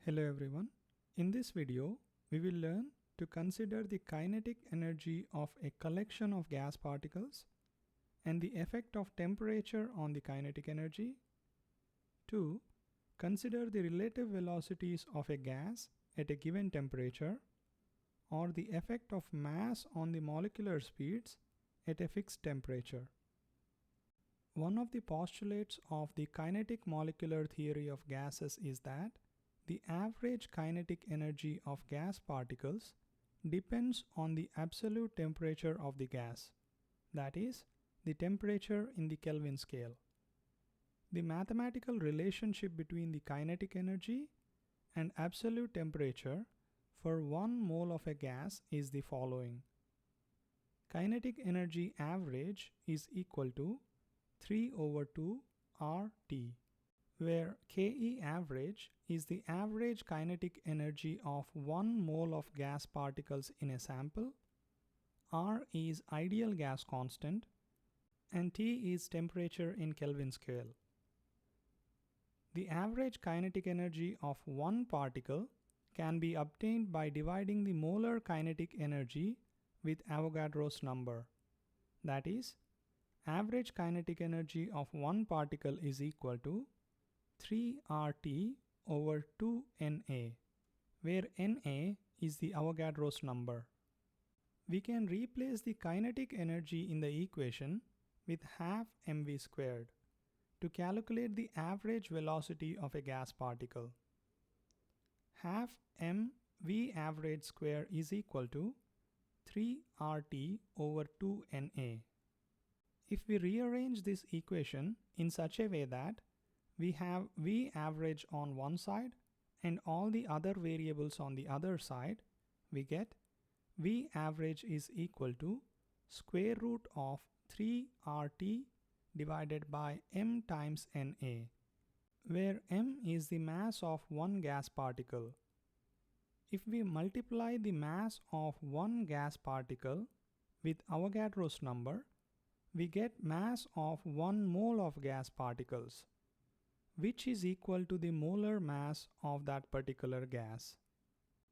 Hello everyone. In this video, we will learn to consider the kinetic energy of a collection of gas particles and the effect of temperature on the kinetic energy. 2. Consider the relative velocities of a gas at a given temperature or the effect of mass on the molecular speeds at a fixed temperature. One of the postulates of the kinetic molecular theory of gases is that the average kinetic energy of gas particles depends on the absolute temperature of the gas, that is, the temperature in the Kelvin scale. The mathematical relationship between the kinetic energy and absolute temperature for 1 mole of a gas is the following. Kinetic energy average is equal to 3/2 RT, where Ke average is the average kinetic energy of 1 mole of gas particles in a sample, R is ideal gas constant, and T is temperature in Kelvin scale. The average kinetic energy of one particle can be obtained by dividing the molar kinetic energy with Avogadro's number. That is, average kinetic energy of one particle is equal to 3RT/2Na, where Na is the Avogadro's number. We can replace the kinetic energy in the equation with half mv squared to calculate the average velocity of a gas particle. Half mv average square is equal to 3RT/2Na. If we rearrange this equation in such a way that we have V average on one side and all the other variables on the other side, we get V average is equal to square root of 3RT divided by m times Na, where m is the mass of one gas particle. If we multiply the mass of one gas particle with Avogadro's number, we get mass of 1 mole of gas particles, which is equal to the molar mass of that particular gas.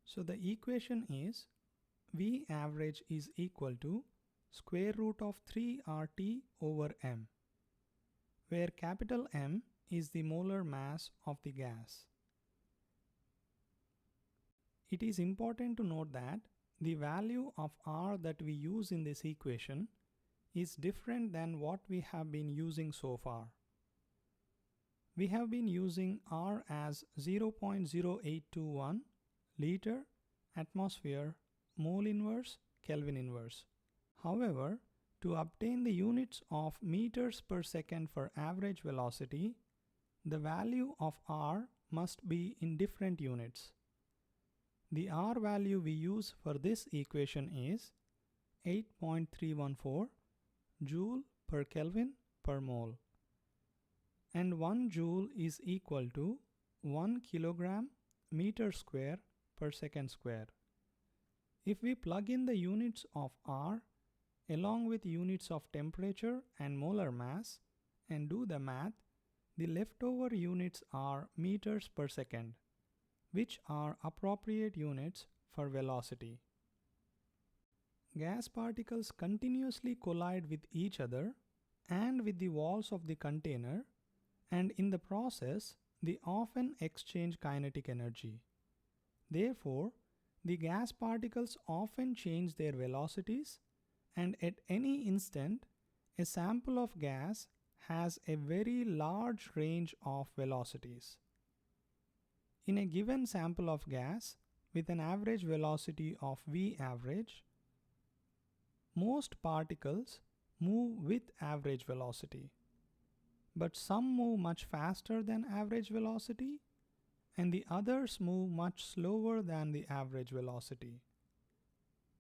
So the equation is V average is equal to square root of 3RT/m, where capital M is the molar mass of the gas. It is important to note that the value of R that we use in this equation is different than what we have been using so far. We have been using R as 0.0821 liter, atmosphere, mole inverse, Kelvin inverse. However, to obtain the units of meters per second for average velocity, the value of R must be in different units. The R value we use for this equation is 8.314 joule per Kelvin per mole, and 1 joule is equal to 1 kilogram meter square per second square. If we plug in the units of R along with units of temperature and molar mass and do the math, the leftover units are meters per second, which are appropriate units for velocity. Gas particles continuously collide with each other and with the walls of the container, and in the process, they often exchange kinetic energy. Therefore, the gas particles often change their velocities, and at any instant, a sample of gas has a very large range of velocities. In a given sample of gas with an average velocity of V average, most particles move with average velocity, but some move much faster than average velocity and the others move much slower than the average velocity.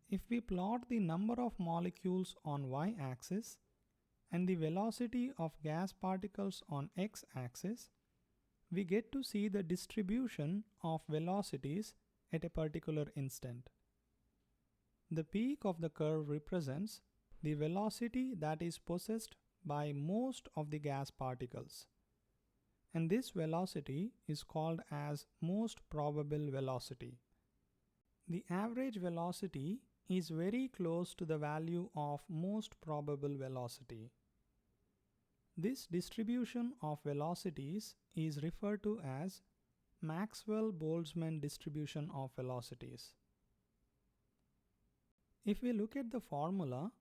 If we plot the number of molecules on y-axis and the velocity of gas particles on x-axis, we get to see the distribution of velocities at a particular instant. The peak of the curve represents the velocity that is possessed by most of the gas particles. and this velocity is called as most probable velocity. The average velocity is very close to the value of most probable velocity. This distribution of velocities is referred to as Maxwell-Boltzmann distribution of velocities. If we look at the formula,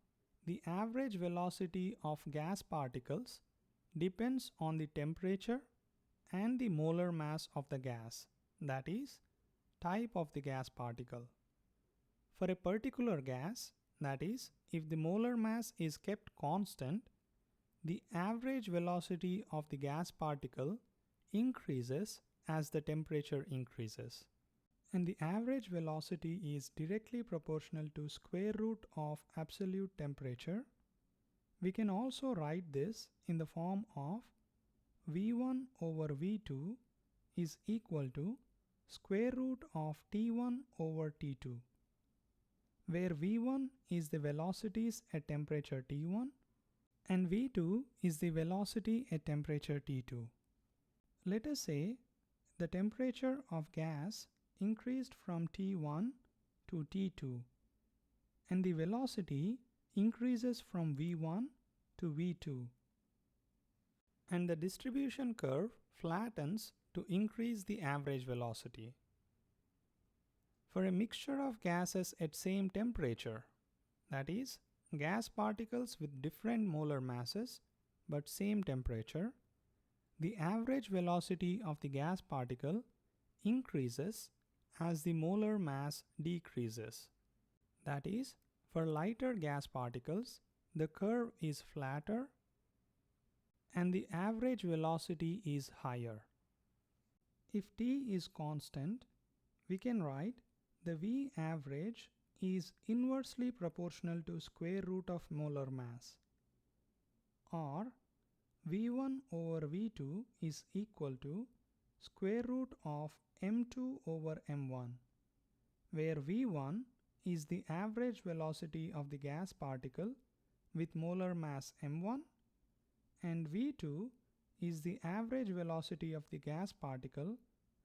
the average velocity of gas particles depends on the temperature and the molar mass of the gas, that is, type of the gas particle. For a particular gas, that is, if the molar mass is kept constant, the average velocity of the gas particle increases as the temperature increases. And the average velocity is directly proportional to square root of absolute temperature. We can also write this in the form of V1 over V2 is equal to square root of T1 over T2, where V1 is the velocities at temperature T1 and V2 is the velocity at temperature T2. Let us say the temperature of gas increased from T1 to T2 and the velocity increases from V1 to V2, and the distribution curve flattens to increase the average velocity. For a mixture of gases at same temperature, that is, gas particles with different molar masses but same temperature, the average velocity of the gas particle increases as the molar mass decreases. That is, for lighter gas particles, the curve is flatter and the average velocity is higher. If T is constant, we can write the V average is inversely proportional to square root of molar mass, or V1 over V2 is equal to square root of m2 over m1, where V1 is the average velocity of the gas particle with molar mass m1 and V2 is the average velocity of the gas particle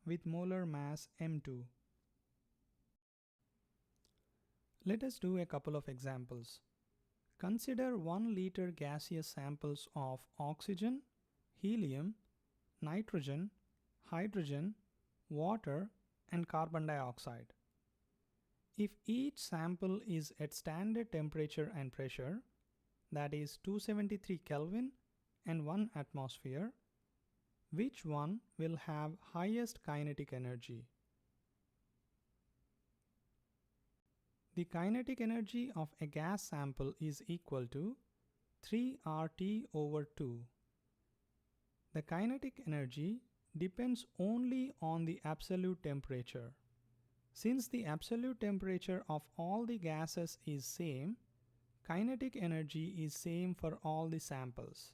with molar mass m2. Let us do a couple of examples. Consider 1 liter gaseous samples of oxygen, helium, nitrogen, hydrogen, water, and carbon dioxide. If each sample is at standard temperature and pressure, that is 273 Kelvin and 1 atmosphere, which one will have highest kinetic energy? The kinetic energy of a gas sample is equal to 3 RT over 2. The kinetic energy depends only on the absolute temperature. Since the absolute temperature of all the gases is same, kinetic energy is same for all the samples.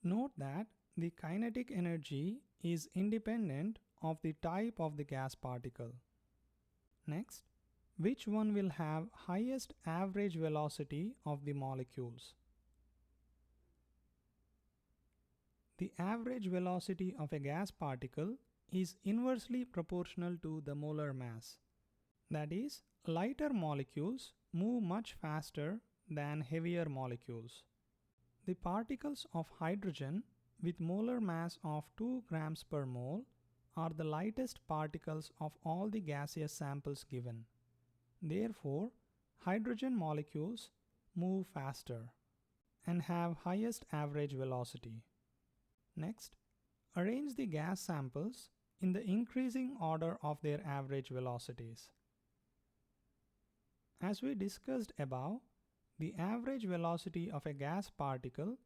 Note that the kinetic energy is independent of the type of the gas particle. Next, which one will have highest average velocity of the molecules? The average velocity of a gas particle is inversely proportional to the molar mass. That is, lighter molecules move much faster than heavier molecules. The particles of hydrogen with molar mass of 2 grams per mole are the lightest particles of all the gaseous samples given. Therefore, hydrogen molecules move faster and have highest average velocity. Next, arrange the gas samples in the increasing order of their average velocities. As we discussed above, the average velocity of a gas particle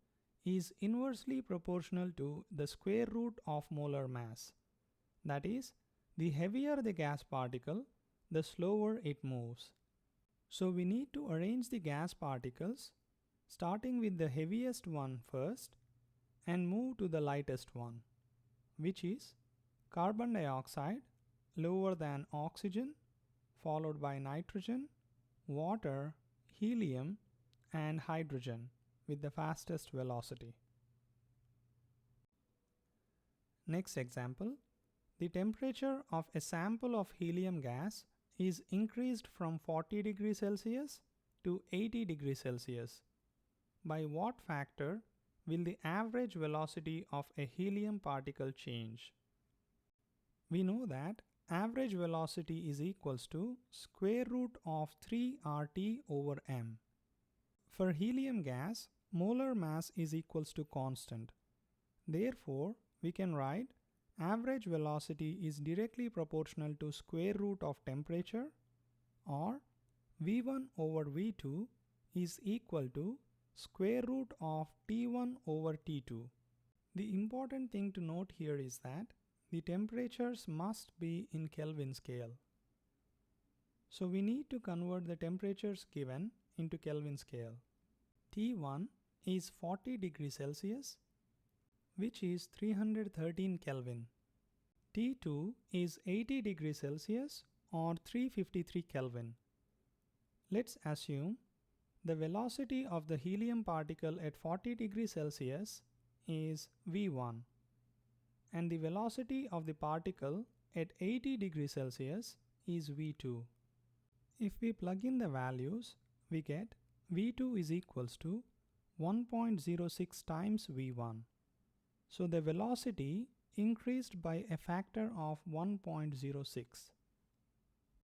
is inversely proportional to the square root of molar mass. That is, the heavier the gas particle, the slower it moves. So we need to arrange the gas particles starting with the heaviest one first and move to the lightest one, which is carbon dioxide lower than oxygen, followed by nitrogen, water, helium, and hydrogen with the fastest velocity. Next example, the temperature of a sample of helium gas is increased from 40 degrees Celsius to 80 degrees Celsius. By what factor will the average velocity of a helium particle change? We know that average velocity is equals to square root of 3 RT over m. For helium gas, molar mass is equals to constant. Therefore, we can write average velocity is directly proportional to square root of temperature, or V1 over V2 is equal to square root of T1 over T2. The important thing to note here is that the temperatures must be in Kelvin scale. So we need to convert the temperatures given into Kelvin scale. T1 is 40 degrees Celsius, which is 313 Kelvin. T2 is 80 degrees Celsius or 353 Kelvin. Let's assume the velocity of the helium particle at 40 degrees Celsius is V1 and the velocity of the particle at 80 degrees Celsius is V2. If we plug in the values, we get V2 is equals to 1.06 times V1. So the velocity increased by a factor of 1.06.